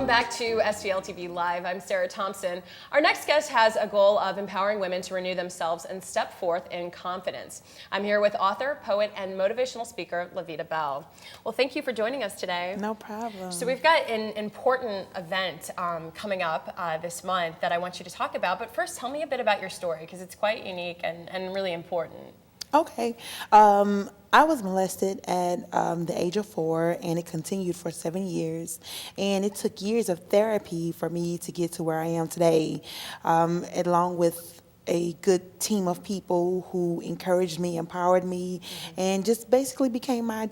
Welcome back to STL TV Live. I'm Sarah Thompson. Our next guest has a goal of empowering women to renew themselves and step forth in confidence. I'm here with author, poet, and motivational speaker, Lavita Bell. Well, thank you for joining us today. No problem. So we've got an important event coming up this month that I want you to talk about. But first, tell me a bit about your story, because it's quite unique and really important. Okay. I was molested at the age of 4, and it continued for 7 years. And it took years of therapy for me to get to where I am today, along with a good team of people who encouraged me, empowered me, and just basically became my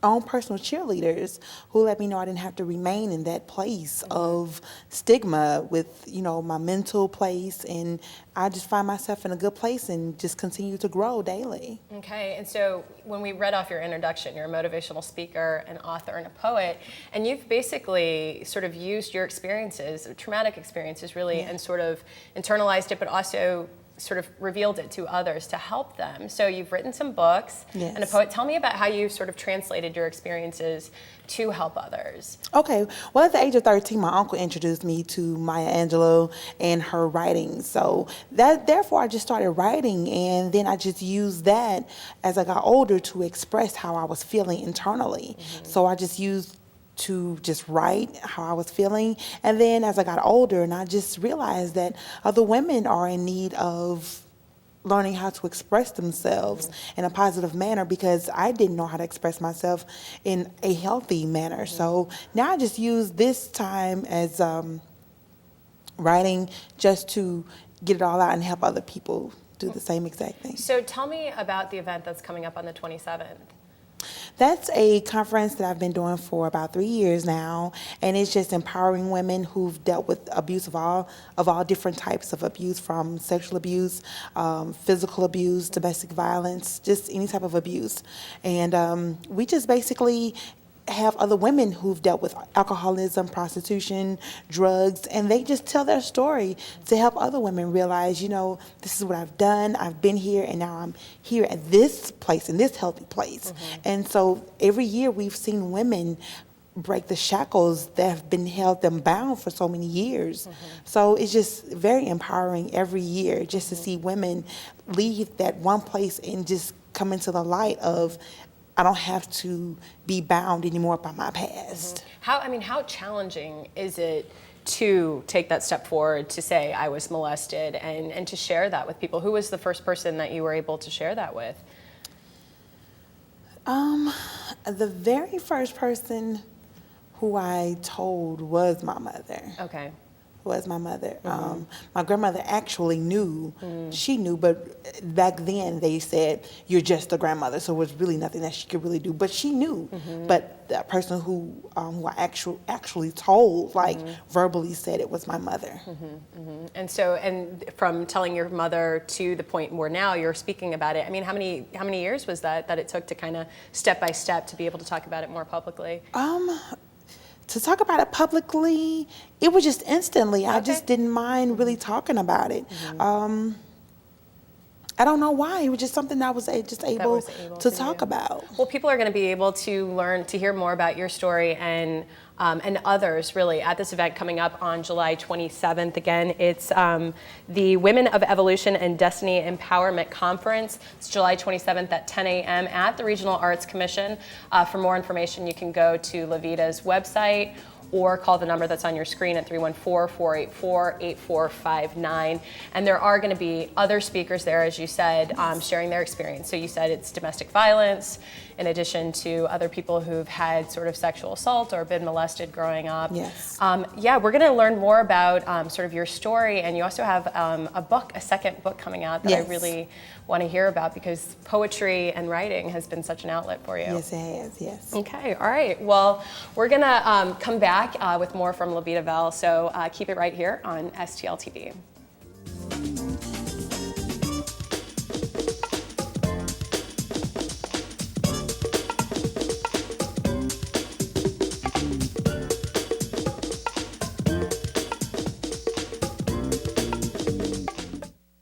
own personal cheerleaders who let me know I didn't have to remain in that place of stigma with, my mental place, and I just find myself in a good place and just continue to grow daily. Okay, and so when we read off your introduction, you're a motivational speaker, an author, and a poet, and you've basically sort of used your experiences, traumatic experiences really, and sort of internalized it, but also sort of revealed it to others to help them. So you've written some books and a poet. Tell me about how you sort of translated your experiences to help others. Okay, well, at the age of 13, my uncle introduced me to Maya Angelou and her writing. So therefore I just started writing, and then I just used that as I got older to express how I was feeling internally. So I just used to just write how I was feeling. And then as I got older, and I just realized that other women are in need of learning how to express themselves in a positive manner, because I didn't know how to express myself in a healthy manner. So now I just use this time as writing just to get it all out and help other people do the same exact thing. So tell me about the event that's coming up on the 27th. That's a conference that I've been doing for about 3 years now, and it's just empowering women who've dealt with abuse of all different types of abuse, from sexual abuse, physical abuse, domestic violence, just any type of abuse. And we just basically have other women who've dealt with alcoholism, prostitution, drugs, and they just tell their story to help other women realize, this is what I've done, I've been here, and now I'm here at this place, in this healthy place. And so every year we've seen women break the shackles that have been held them bound for so many years. So it's just very empowering every year just to see women leave that one place and just come into the light of, I don't have to be bound anymore by my past. How challenging is it to take that step forward to say I was molested and to share that with people? Who was the first person that you were able to share that with? The very first person who I told was my mother. Okay. Was my mother. My grandmother actually knew. She knew, but back then they said, you're just a grandmother, so it was really nothing that she could really do. But she knew. But the person who I actually told, verbally said, it was my mother. And so, and from telling your mother to the point where now you're speaking about it, how many years was that it took to kind of step by step to be able to talk about it more publicly? To talk about it publicly, it was just instantly. I just didn't mind really talking about it. I don't know why. It was just something that I was just able to talk about. Well, people are going to be able to learn, to hear more about your story and others, really, at this event coming up on July 27th. Again, it's the Women of Evolution and Destiny Empowerment Conference. It's July 27th at 10 a.m. at the Regional Arts Commission. For more information, you can go to Lavita's website or call the number that's on your screen at 314-484-8459. And there are going to be other speakers there, as you said, sharing their experience. So you said it's domestic violence, in addition to other people who've had sort of sexual assault or been molested growing up. Yes. We're going to learn more about sort of your story, and you also have a second book coming out that I really want to hear about, because poetry and writing has been such an outlet for you. Yes, it has, yes. Okay, all right. Well, we're going to come back with more from Lavita Bell, so keep it right here on STL TV.